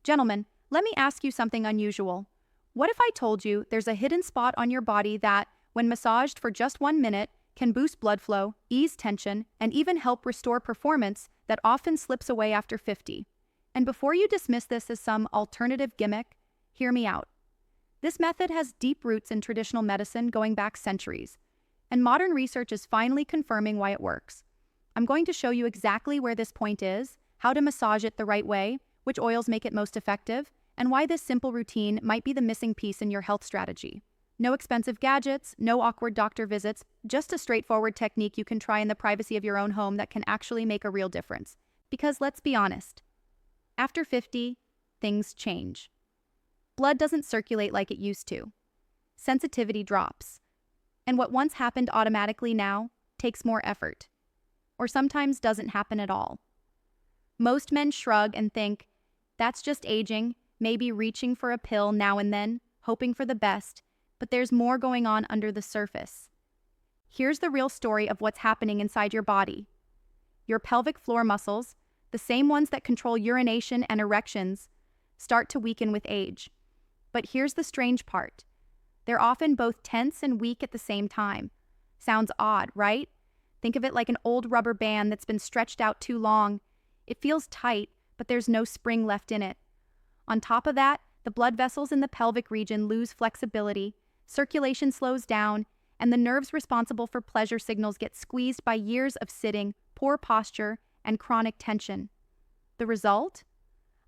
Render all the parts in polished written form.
Gentlemen, let me ask you something unusual. What if I told you there's a hidden spot on your body that, when massaged for just 1 minute, can boost blood flow, ease tension, and even help restore performance that often slips away after 50? And before you dismiss this as some alternative gimmick, hear me out. This method has deep roots in traditional medicine going back centuries, and modern research is finally confirming why it works. I'm going to show you exactly where this point is, how to massage it the right way, which oils make it most effective, and why this simple routine might be the missing piece in your health strategy. No expensive gadgets, no awkward doctor visits, just a straightforward technique you can try in the privacy of your own home that can actually make a real difference. Because let's be honest, after 50, things change. Blood doesn't circulate like it used to. Sensitivity drops. And what once happened automatically now takes more effort. Or sometimes doesn't happen at all. Most men shrug and think, that's just aging, maybe reaching for a pill now and then, hoping for the best, but there's more going on under the surface. Here's the real story of what's happening inside your body. Your pelvic floor muscles, the same ones that control urination and erections, start to weaken with age. But here's the strange part. They're often both tense and weak at the same time. Sounds odd, right? Think of it like an old rubber band that's been stretched out too long. It feels tight, but there's no spring left in it. On top of that, the blood vessels in the pelvic region lose flexibility, circulation slows down, and the nerves responsible for pleasure signals get squeezed by years of sitting, poor posture, and chronic tension. The result?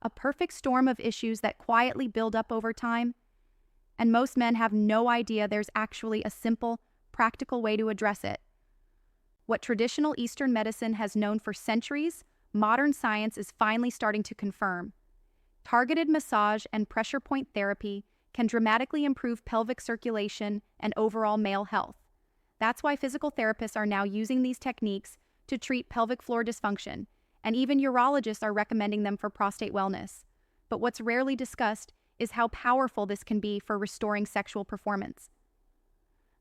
A perfect storm of issues that quietly build up over time. And most men have no idea there's actually a simple, practical way to address it. What traditional Eastern medicine has known for centuries, modern science is finally starting to confirm. Targeted massage and pressure point therapy can dramatically improve pelvic circulation and overall male health. That's why physical therapists are now using these techniques to treat pelvic floor dysfunction, and even urologists are recommending them for prostate wellness. But what's rarely discussed is how powerful this can be for restoring sexual performance.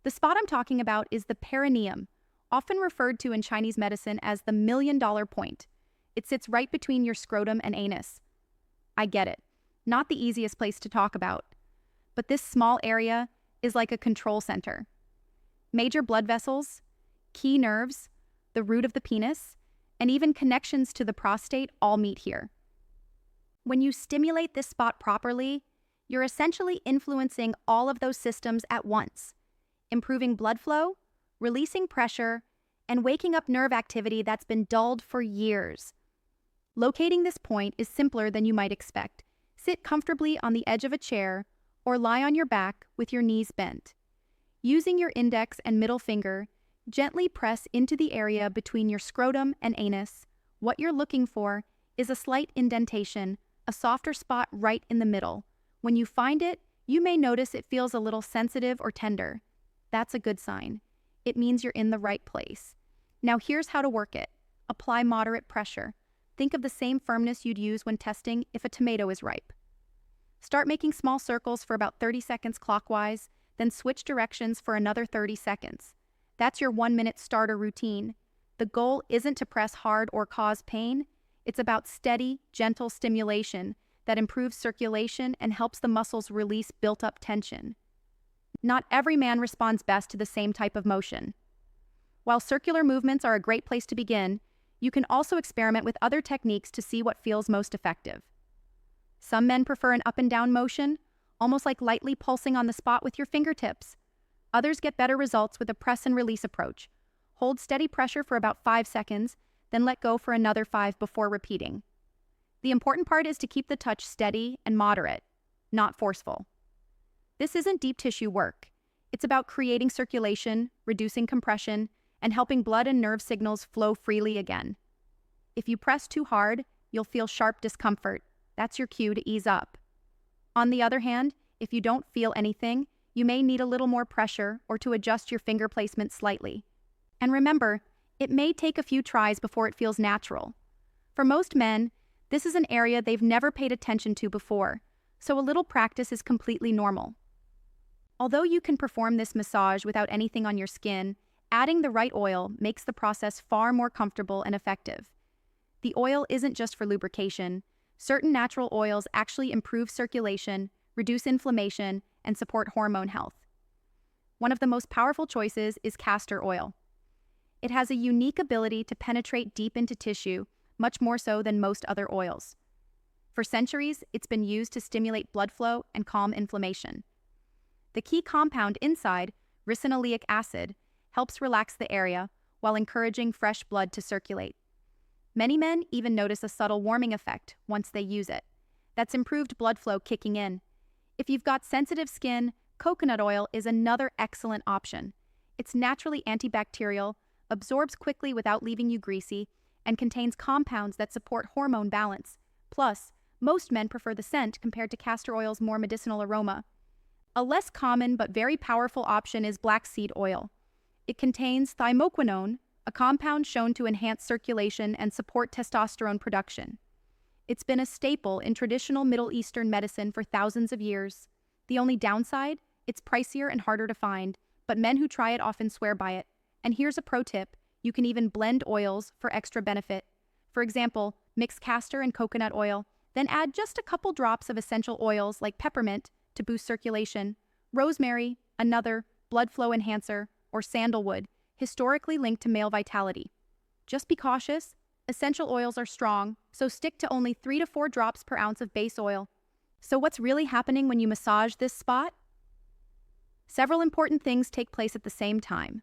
The spot I'm talking about is the perineum, often referred to in Chinese medicine as the million-dollar point. It sits right between your scrotum and anus. I get it. Not the easiest place to talk about. But this small area is like a control center. Major blood vessels, key nerves, the root of the penis, and even connections to the prostate all meet here. When you stimulate this spot properly, you're essentially influencing all of those systems at once, improving blood flow, releasing pressure, and waking up nerve activity that's been dulled for years. Locating this point is simpler than you might expect. Sit comfortably on the edge of a chair or lie on your back with your knees bent. Using your index and middle finger, gently press into the area between your scrotum and anus. What you're looking for is a slight indentation, a softer spot right in the middle. When you find it, you may notice it feels a little sensitive or tender. That's a good sign. It means you're in the right place. Now here's how to work it. Apply moderate pressure. Think of the same firmness you'd use when testing if a tomato is ripe. Start making small circles for about 30 seconds clockwise, then switch directions for another 30 seconds. That's your 1-minute starter routine. The goal isn't to press hard or cause pain. It's about steady, gentle stimulation that improves circulation and helps the muscles release built-up tension. Not every man responds best to the same type of motion. While circular movements are a great place to begin, you can also experiment with other techniques to see what feels most effective. Some men prefer an up and down motion, almost like lightly pulsing on the spot with your fingertips. Others get better results with a press and release approach. Hold steady pressure for about 5 seconds, then let go for another 5 before repeating. The important part is to keep the touch steady and moderate, not forceful. This isn't deep tissue work. It's about creating circulation, reducing compression, and helping blood and nerve signals flow freely again. If you press too hard, you'll feel sharp discomfort. That's your cue to ease up. On the other hand, if you don't feel anything, you may need a little more pressure or to adjust your finger placement slightly. And remember, it may take a few tries before it feels natural. For most men, this is an area they've never paid attention to before, so a little practice is completely normal. Although you can perform this massage without anything on your skin, adding the right oil makes the process far more comfortable and effective. The oil isn't just for lubrication. Certain natural oils actually improve circulation, reduce inflammation, and support hormone health. One of the most powerful choices is castor oil. It has a unique ability to penetrate deep into tissue, much more so than most other oils. For centuries, it's been used to stimulate blood flow and calm inflammation. The key compound inside, ricinoleic acid, helps relax the area while encouraging fresh blood to circulate. Many men even notice a subtle warming effect once they use it. That's improved blood flow kicking in. If you've got sensitive skin, coconut oil is another excellent option. It's naturally antibacterial, absorbs quickly without leaving you greasy, and contains compounds that support hormone balance. Plus, most men prefer the scent compared to castor oil's more medicinal aroma. A less common but very powerful option is black seed oil. It contains thymoquinone, a compound shown to enhance circulation and support testosterone production. It's been a staple in traditional Middle Eastern medicine for thousands of years. The only downside? It's pricier and harder to find, but men who try it often swear by it. And here's a pro tip: you can even blend oils for extra benefit. For example, mix castor and coconut oil, then add just a couple drops of essential oils like peppermint to boost circulation, rosemary, another blood flow enhancer, or sandalwood, historically linked to male vitality. Just be cautious. Essential oils are strong, so stick to only 3 to 4 drops per ounce of base oil. So what's really happening when you massage this spot? Several important things take place at the same time.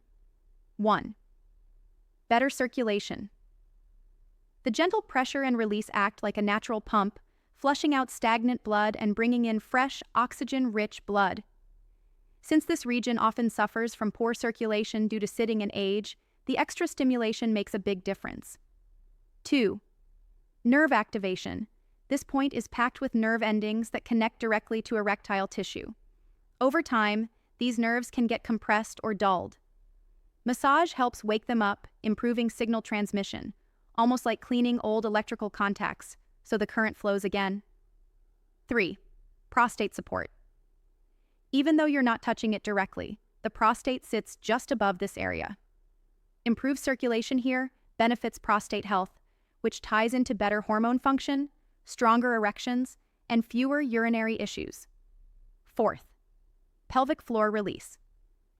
1. Better circulation. The gentle pressure and release act like a natural pump, flushing out stagnant blood and bringing in fresh, oxygen-rich blood. Since this region often suffers from poor circulation due to sitting and age, the extra stimulation makes a big difference. 2. Nerve activation. This point is packed with nerve endings that connect directly to erectile tissue. Over time, these nerves can get compressed or dulled. Massage helps wake them up, improving signal transmission, almost like cleaning old electrical contacts, so the current flows again. 3. Prostate support. Even though you're not touching it directly, the prostate sits just above this area. Improved circulation here benefits prostate health, which ties into better hormone function, stronger erections, and fewer urinary issues. 4th, pelvic floor release.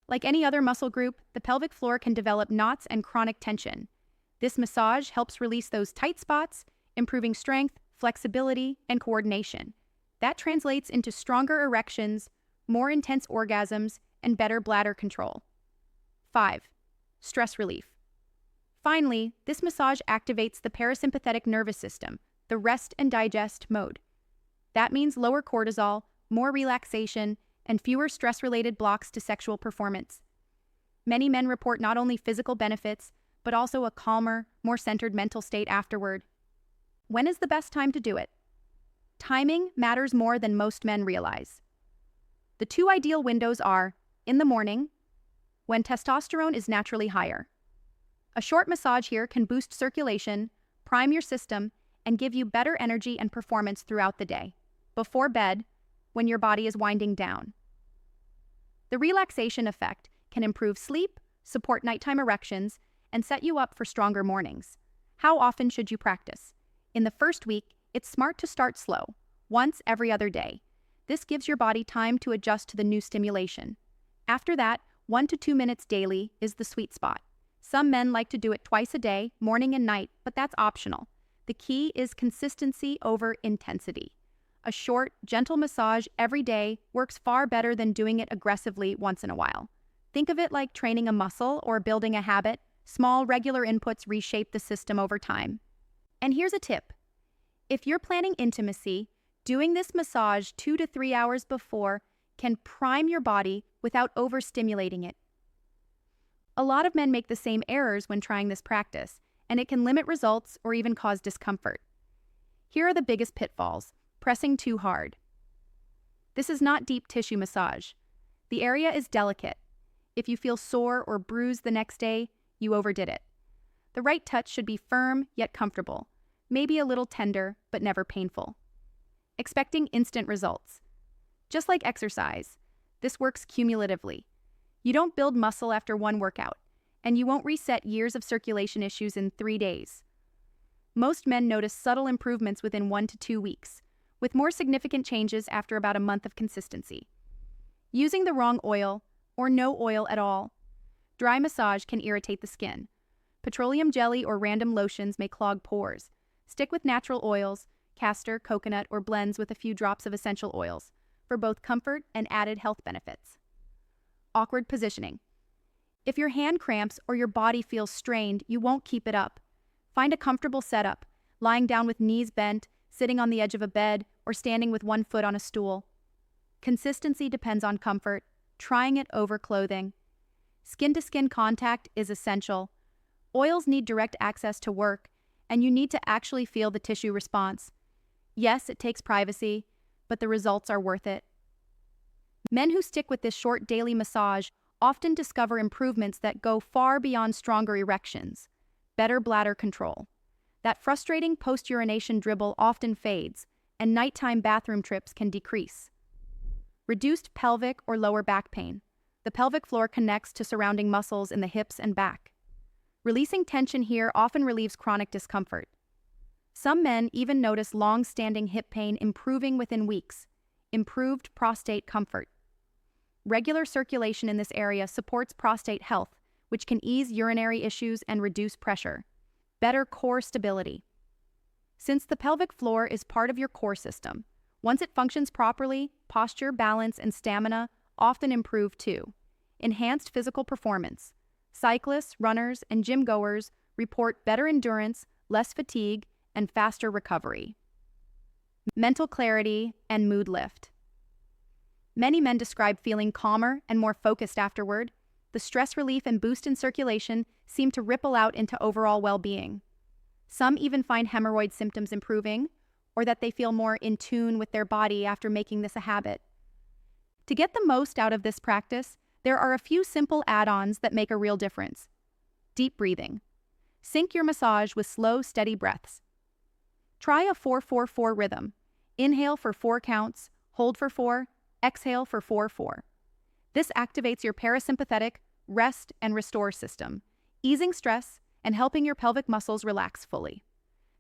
Like any other muscle group, the pelvic floor can develop knots and chronic tension. This massage helps release those tight spots, improving strength, flexibility, and coordination. That translates into stronger erections, more intense orgasms, and better bladder control. 5. Stress relief. Finally, this massage activates the parasympathetic nervous system, the rest and digest mode. That means lower cortisol, more relaxation, and fewer stress-related blocks to sexual performance. Many men report not only physical benefits, but also a calmer, more centered mental state afterward. When is the best time to do it? Timing matters more than most men realize. The 2 ideal windows are in the morning, when testosterone is naturally higher. A short massage here can boost circulation, prime your system, and give you better energy and performance throughout the day. Before bed, when your body is winding down. The relaxation effect can improve sleep, support nighttime erections, and set you up for stronger mornings. How often should you practice? In the first week, it's smart to start slow, once every other day. This gives your body time to adjust to the new stimulation. After that, 1 to 2 minutes daily is the sweet spot. Some men like to do it twice a day, morning and night, but that's optional. The key is consistency over intensity. A short, gentle massage every day works far better than doing it aggressively once in a while. Think of it like training a muscle or building a habit. Small, regular inputs reshape the system over time. And here's a tip. If you're planning intimacy, doing this massage 2 to 3 hours before can prime your body without overstimulating it. A lot of men make the same errors when trying this practice, and it can limit results or even cause discomfort. Here are the biggest pitfalls. Pressing too hard. This is not deep tissue massage. The area is delicate. If you feel sore or bruised the next day, you overdid it. The right touch should be firm yet comfortable, maybe a little tender but never painful. Expecting instant results. Just like exercise, this works cumulatively. You don't build muscle after one workout, and you won't reset years of circulation issues in 3 days. Most men notice subtle improvements within 1 to 2 weeks, with more significant changes after about a month of consistency. Using the wrong oil, or no oil at all. Dry massage can irritate the skin. Petroleum jelly or random lotions may clog pores. Stick with natural oils, castor, coconut, or blends with a few drops of essential oils, for both comfort and added health benefits. Awkward positioning. If your hand cramps or your body feels strained, you won't keep it up. Find a comfortable setup, lying down with knees bent, sitting on the edge of a bed, or standing with one foot on a stool. Consistency depends on comfort, trying it over clothing. Skin-to-skin contact is essential. Oils need direct access to work, and you need to actually feel the tissue response. Yes, it takes privacy, but the results are worth it. Men who stick with this short daily massage often discover improvements that go far beyond stronger erections. Better bladder control. That frustrating post-urination dribble often fades, and nighttime bathroom trips can decrease. Reduced pelvic or lower back pain. The pelvic floor connects to surrounding muscles in the hips and back. Releasing tension here often relieves chronic discomfort. Some men even notice long-standing hip pain improving within weeks. Improved prostate comfort. Regular circulation in this area supports prostate health, which can ease urinary issues and reduce pressure. Better core stability. Since the pelvic floor is part of your core system, once it functions properly, posture, balance, and stamina often improve too. Enhanced physical performance. Cyclists, runners, and gym goers report better endurance, less fatigue, and faster recovery. Mental clarity and mood lift. Many men describe feeling calmer and more focused afterward. The stress relief and boost in circulation seem to ripple out into overall well-being. Some even find hemorrhoid symptoms improving, or that they feel more in tune with their body after making this a habit. To get the most out of this practice, there are a few simple add-ons that make a real difference. Deep breathing. Sync your massage with slow, steady breaths. Try a 4-4-4 rhythm. Inhale for 4 counts, hold for 4, exhale for 4-4. This activates your parasympathetic, rest and restore system, easing stress and helping your pelvic muscles relax fully.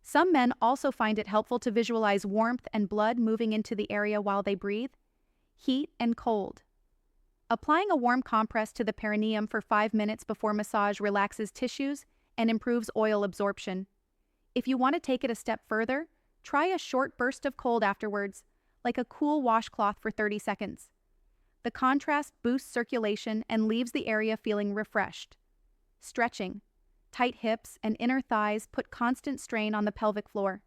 Some men also find it helpful to visualize warmth and blood moving into the area while they breathe. Heat and cold. Applying a warm compress to the perineum for 5 minutes before massage relaxes tissues and improves oil absorption. If you want to take it a step further, try a short burst of cold afterwards, like a cool washcloth for 30 seconds. The contrast boosts circulation and leaves the area feeling refreshed. Stretching. Tight hips and inner thighs put constant strain on the pelvic floor.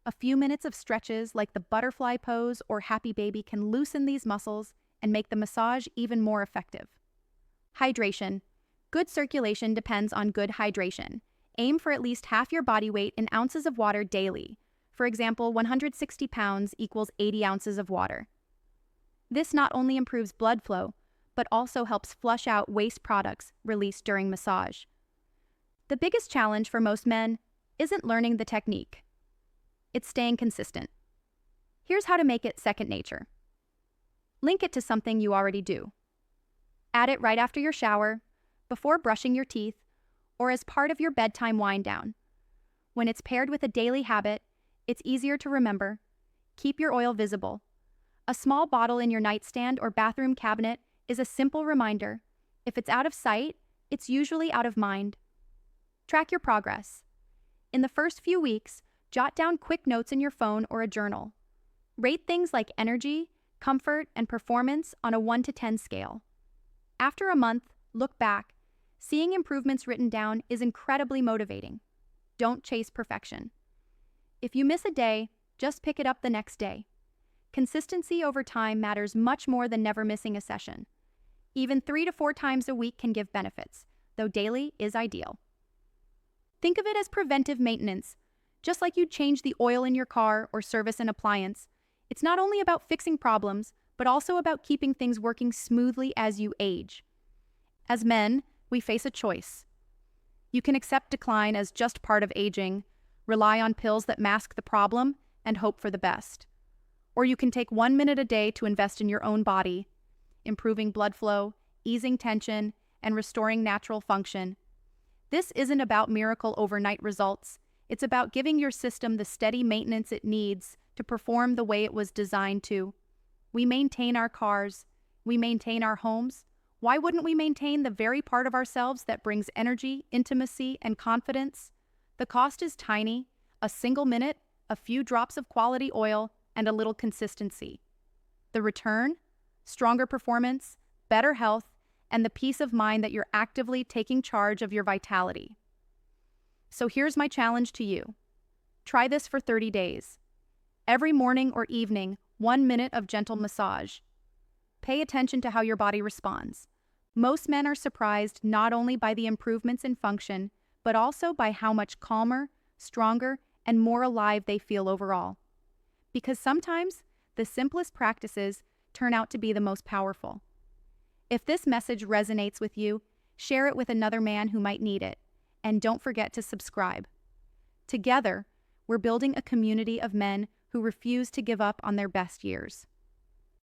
A few minutes of stretches like the butterfly pose or happy baby can loosen these muscles and make the massage even more effective. Hydration. Good circulation depends on good hydration. Aim for at least half your body weight in ounces of water daily. For example, 160 pounds equals 80 ounces of water. This not only improves blood flow, but also helps flush out waste products released during massage. The biggest challenge for most men isn't learning the technique. It's staying consistent. Here's how to make it second nature. Link it to something you already do. Add it right after your shower, before brushing your teeth, or as part of your bedtime wind down. When it's paired with a daily habit, it's easier to remember. Keep your oil visible. A small bottle in your nightstand or bathroom cabinet is a simple reminder. If it's out of sight, it's usually out of mind. Track your progress. In the first few weeks, jot down quick notes in your phone or a journal. Rate things like energy, comfort, and performance on a 1 to 10 scale. After a month, look back. Seeing improvements written down is incredibly motivating. Don't chase perfection. If you miss a day, just pick it up the next day. Consistency over time matters much more than never missing a session. Even 3 to 4 times a week can give benefits, though daily is ideal. Think of it as preventive maintenance. Just like you'd change the oil in your car or service an appliance, it's not only about fixing problems, but also about keeping things working smoothly as you age. As men, we face a choice. You can accept decline as just part of aging, rely on pills that mask the problem, and hope for the best. Or you can take 1 minute a day to invest in your own body, improving blood flow, easing tension, and restoring natural function. This isn't about miracle overnight results. It's about giving your system the steady maintenance it needs to perform the way it was designed to. We maintain our cars. We maintain our homes. Why wouldn't we maintain the very part of ourselves that brings energy, intimacy, and confidence? The cost is tiny: a single minute, a few drops of quality oil, and a little consistency. The return? Stronger performance, better health, and the peace of mind that you're actively taking charge of your vitality. So here's my challenge to you. Try this for 30 days. Every morning or evening, 1 minute of gentle massage. Pay attention to how your body responds. Most men are surprised not only by the improvements in function, but also by how much calmer, stronger, and more alive they feel overall. Because sometimes the simplest practices turn out to be the most powerful. If this message resonates with you, share it with another man who might need it. And don't forget to subscribe. Together, we're building a community of men who refuse to give up on their best years.